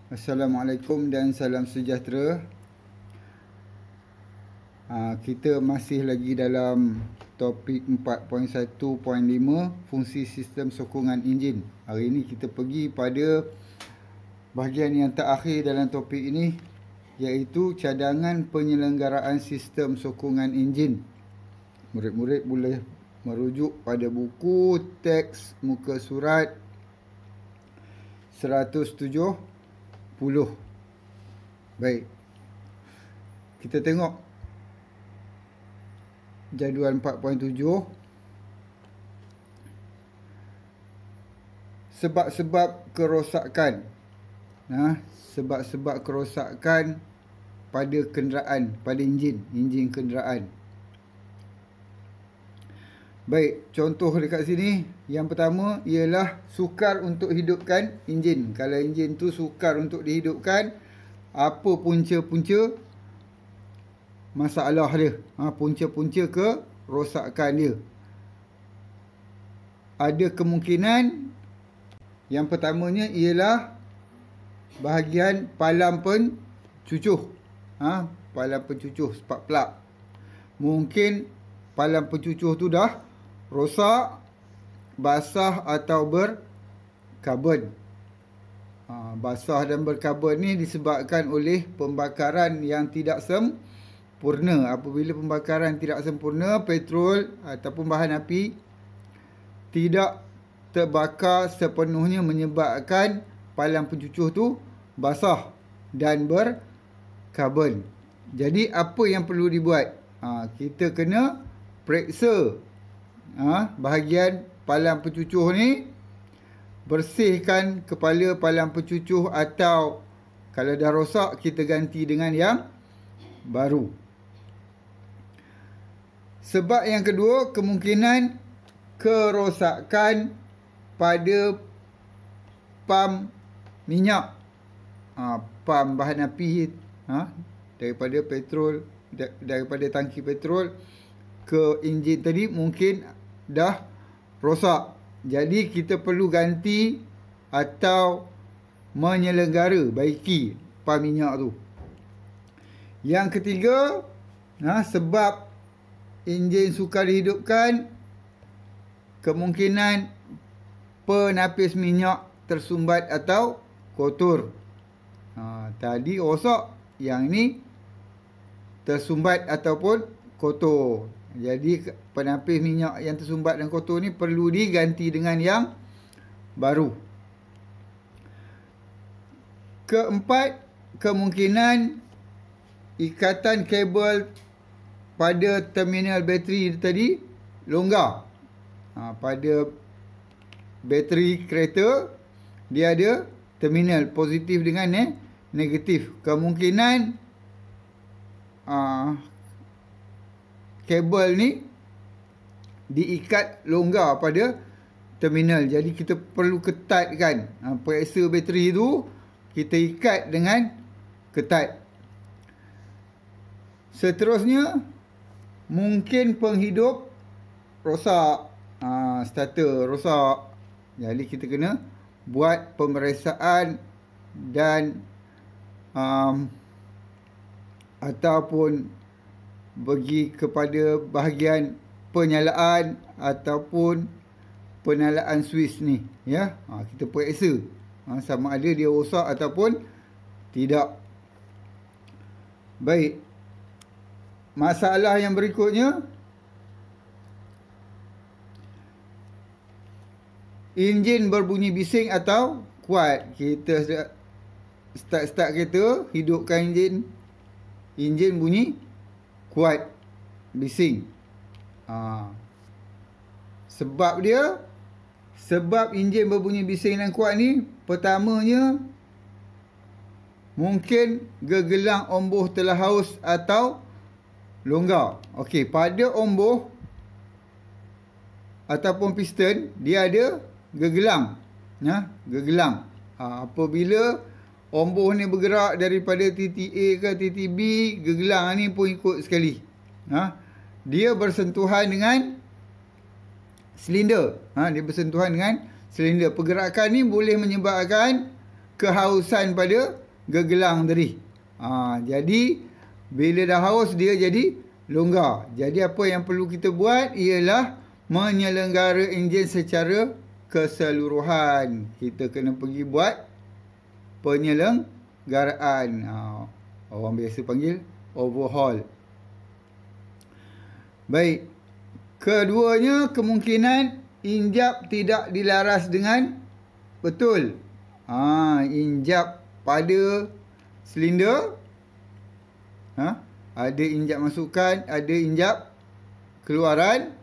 Assalamualaikum dan salam sejahtera. Kita masih lagi dalam topik 4.1.5 fungsi sistem sokongan enjin. Hari ini kita pergi pada bahagian yang terakhir dalam topik ini, iaitu cadangan penyelenggaraan sistem sokongan enjin. Murid-murid boleh merujuk pada buku teks muka surat 170. Baik, kita tengok jadual 4.7. Sebab-sebab kerosakan. Sebab-sebab kerosakan pada kenderaan, pada enjin kenderaan. Baik, contoh dekat sini, yang pertama ialah sukar untuk hidupkan enjin. Kalau enjin tu sukar untuk dihidupkan, apa punca-punca masalah dia? Punca-punca kerosakan dia. Ada kemungkinan, yang pertamanya ialah bahagian palang pencucuh. Palang pencucuh, spark plug. Mungkin palang pencucuh tu dah rosak, basah atau berkarbon. Basah dan berkarbon ni disebabkan oleh pembakaran yang tidak sempurna. Apabila pembakaran tidak sempurna, petrol ataupun bahan api tidak terbakar sepenuhnya, menyebabkan palang pencucuh tu basah dan berkarbon. Jadi apa yang perlu dibuat? Kita kena periksa bahagian palang pencucuh ni, bersihkan kepala palang pencucuh, atau kalau dah rosak kita ganti dengan yang baru. Sebab yang kedua, kemungkinan kerosakan pada pam minyak, pam bahan api, daripada petrol, daripada tangki petrol ke enjin tadi mungkin dah rosak. Jadi kita perlu ganti atau menyelenggara, baiki pam minyak tu. Yang ketiga, sebab enjin sukar dihidupkan, kemungkinan penapis minyak tersumbat atau kotor. Tadi rosak, yang ni tersumbat ataupun kotor. Jadi penapis minyak yang tersumbat dan kotor ni perlu diganti dengan yang baru. Keempat, kemungkinan ikatan kabel pada terminal bateri tadi longgar. Pada bateri kereta, dia ada terminal positif dengan negatif. Kemungkinan kabel ni diikat longgar pada terminal. Jadi kita perlu ketatkan. Periksa bateri tu, kita ikat dengan ketat. Seterusnya, mungkin penghidup rosak. Starter rosak. Jadi kita kena buat pemeriksaan dan ataupun bagi kepada bahagian penyalaan ataupun penalaan Swiss ni, kita periksa sama ada dia rosak ataupun tidak. Baik, masalah yang berikutnya, enjin berbunyi bising atau kuat. Kita start kereta, hidupkan enjin bunyi kuat, bising. Sebab enjin berbunyi bising dan kuat ni, pertamanya mungkin gegelang omboh telah haus atau longgar. Okey, pada omboh ataupun piston, dia ada gegelang. Gegelang. Apabila omboh ni bergerak daripada titik A ke titik B, gegelang ni pun ikut sekali. Dia bersentuhan dengan silinder. Dia bersentuhan dengan silinder. Pergerakan ni boleh menyebabkan kehausan pada gegelang tadi. Jadi bila dah haus dia jadi longgar. Jadi apa yang perlu kita buat ialah menyelenggara enjin secara keseluruhan. Kita kena pergi buat penyelenggaraan. Orang biasa panggil overhaul. Baik. Keduanya, kemungkinan injap tidak dilaras dengan betul. Injap pada silinder. Ada injap masukan, ada injap keluaran.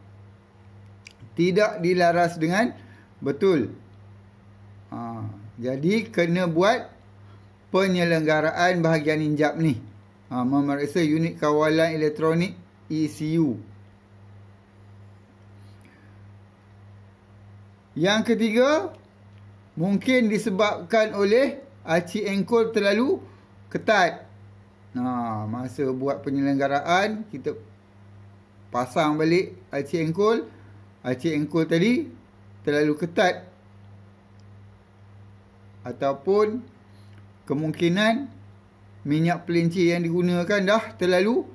Tidak dilaras dengan betul. Jadi kena buat penyelenggaraan bahagian injap ni. Memeriksa unit kawalan elektronik ECU. Yang ketiga, mungkin disebabkan oleh aci engkol terlalu ketat. Masa buat penyelenggaraan, kita pasang balik aci engkol. Aci engkol tadi terlalu ketat. Ataupun kemungkinan minyak pelincir yang digunakan dah terlalu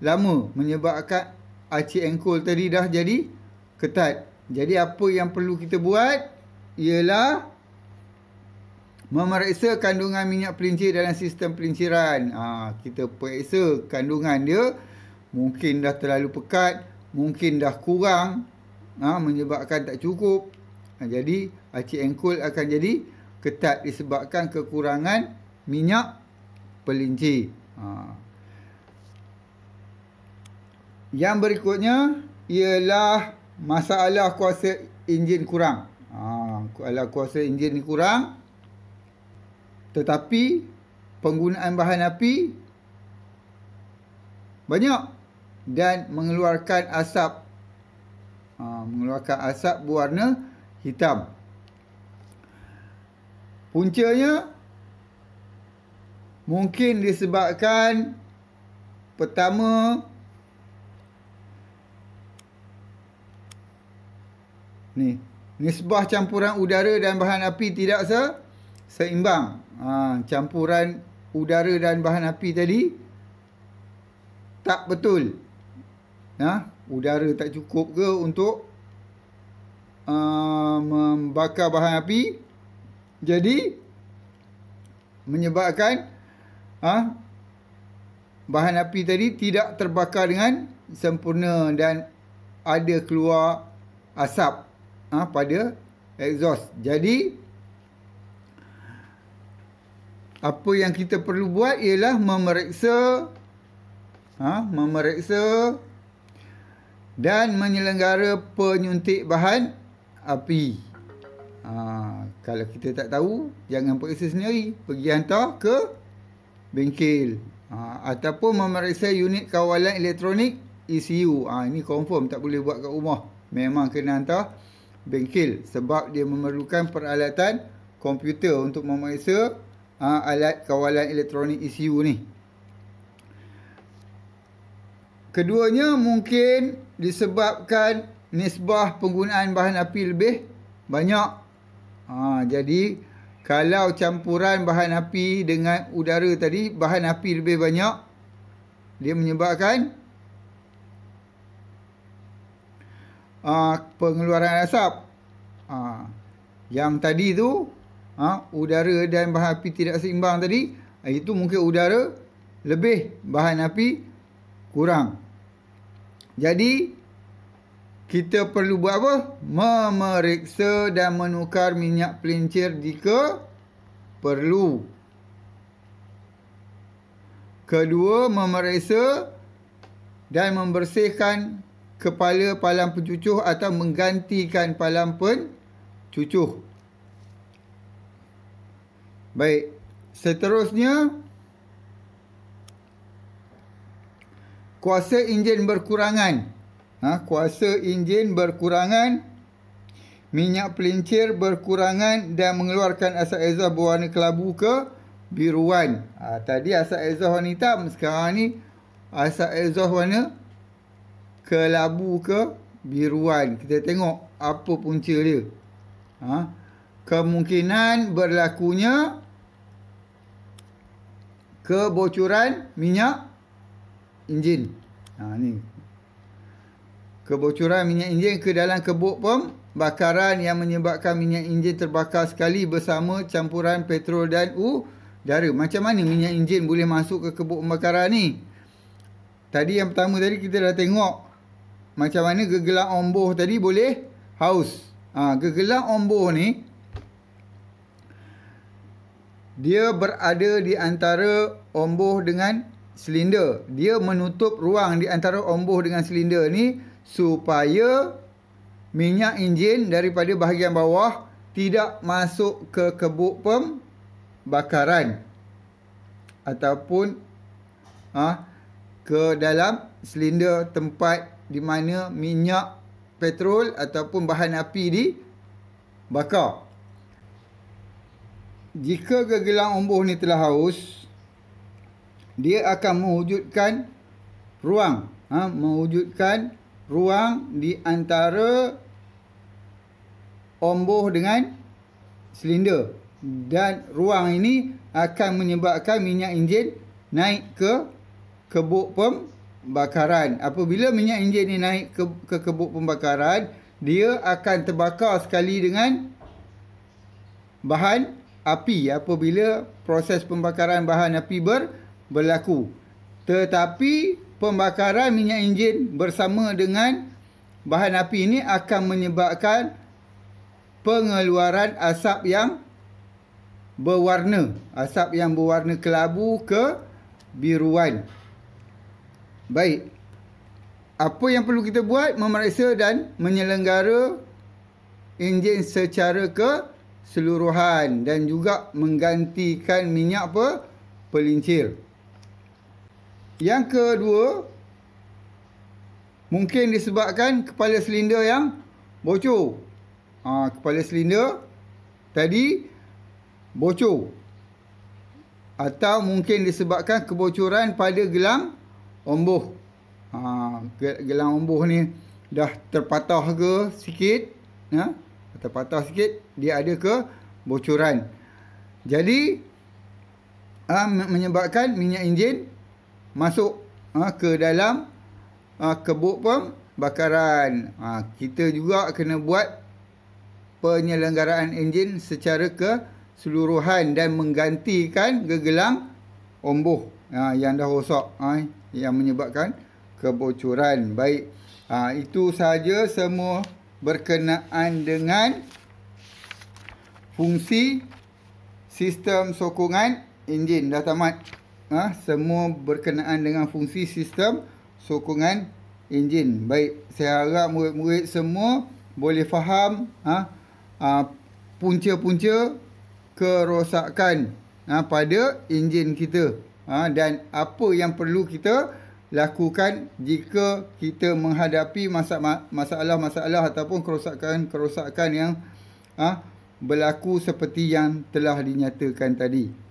lama, menyebabkan aci engkol tadi dah jadi ketat. Jadi apa yang perlu kita buat ialah memeriksa kandungan minyak pelincir dalam sistem pelinciran. Kita periksa kandungan dia. Mungkin dah terlalu pekat, mungkin dah kurang, menyebabkan tak cukup. Jadi aci engkol akan jadi ketat disebabkan kekurangan minyak pelincir. Yang berikutnya ialah masalah kuasa enjin kurang. Kalau kuasa enjin ni kurang, tetapi penggunaan bahan api banyak dan mengeluarkan asap. Mengeluarkan asap berwarna hitam. Puncanya mungkin disebabkan pertama, nisbah campuran udara dan bahan api tidak seimbang. Campuran udara dan bahan api tadi tak betul. Udara tak cukup ke untuk membakar bahan api. Jadi menyebabkan bahan api tadi tidak terbakar dengan sempurna dan ada keluar asap pada exhaust. Jadi apa yang kita perlu buat ialah memeriksa dan menyelenggara penyuntik bahan api. Kalau kita tak tahu, jangan periksa sendiri, pergi hantar ke bengkel. Ataupun memeriksa unit kawalan elektronik ECU. Ini confirm tak boleh buat kat rumah. Memang kena hantar bengkel sebab dia memerlukan peralatan komputer untuk memeriksa alat kawalan elektronik ECU ni. Keduanya mungkin disebabkan nisbah penggunaan bahan api lebih banyak. Jadi kalau campuran bahan api dengan udara tadi, bahan api lebih banyak, dia menyebabkan pengeluaran asap. Yang tadi tu udara dan bahan api tidak seimbang tadi, itu mungkin udara lebih, bahan api kurang. Jadi kita perlu buat apa? Memeriksa dan menukar minyak pelincir jika perlu. Kedua, memeriksa dan membersihkan kepala palang pencucuh atau menggantikan palang pencucuh. Baik, seterusnya, kuasa enjin berkurangan. Kuasa enjin berkurangan, minyak pelincir berkurangan dan mengeluarkan asap exhaust berwarna kelabu ke biruan. Tadi asap exhaust warna hitam, sekarang ni asap exhaust warna kelabu ke biruan. Kita tengok apa punca dia. Kemungkinan berlakunya kebocoran minyak enjin. Ni. Kebocoran minyak enjin ke dalam kebuk pembakaran yang menyebabkan minyak enjin terbakar sekali bersama campuran petrol dan udara. Macam mana minyak enjin boleh masuk ke kebuk pembakaran ni? Tadi yang pertama tadi kita dah tengok macam mana gegelang omboh tadi boleh haus. Gegelang omboh ni dia berada di antara omboh dengan silinder. Dia menutup ruang di antara omboh dengan silinder ni supaya minyak enjin daripada bahagian bawah tidak masuk ke kebuk pembakaran ataupun ke dalam silinder tempat di mana minyak petrol ataupun bahan api dibakar. Jika gegelang omboh ni telah haus, dia akan mewujudkan ruang di antara omboh dengan silinder, dan ruang ini akan menyebabkan minyak enjin naik ke kebuk pembakaran. Apabila minyak enjin ni naik ke kebuk pembakaran, dia akan terbakar sekali dengan bahan api apabila proses pembakaran bahan api berlaku. Tetapi pembakaran minyak enjin bersama dengan bahan api ini akan menyebabkan pengeluaran asap yang berwarna kelabu ke biruan. Baik. Apa yang perlu kita buat? Memeriksa dan menyelenggara enjin secara keseluruhan dan juga menggantikan minyak pelincir. Yang kedua, mungkin disebabkan kepala silinder yang bocor. Kepala silinder tadi bocor. Atau mungkin disebabkan kebocoran pada gelang omboh. Gelang omboh ni dah terpatah ke sikit, terpatah sikit, dia ada kebocoran. Jadi menyebabkan minyak enjin masuk ke dalam kebuk pembakaran. Kita juga kena buat penyelenggaraan enjin secara keseluruhan dan menggantikan gegelang omboh yang dah rosak, yang menyebabkan kebocoran. Baik, itu sahaja semua berkenaan dengan fungsi sistem sokongan enjin. Dah tamat. Semua berkenaan dengan fungsi sistem sokongan enjin. Baik, saya harap murid-murid semua boleh faham punca-punca kerosakan pada enjin kita, dan apa yang perlu kita lakukan jika kita menghadapi masalah-masalah ataupun kerosakan yang berlaku seperti yang telah dinyatakan tadi.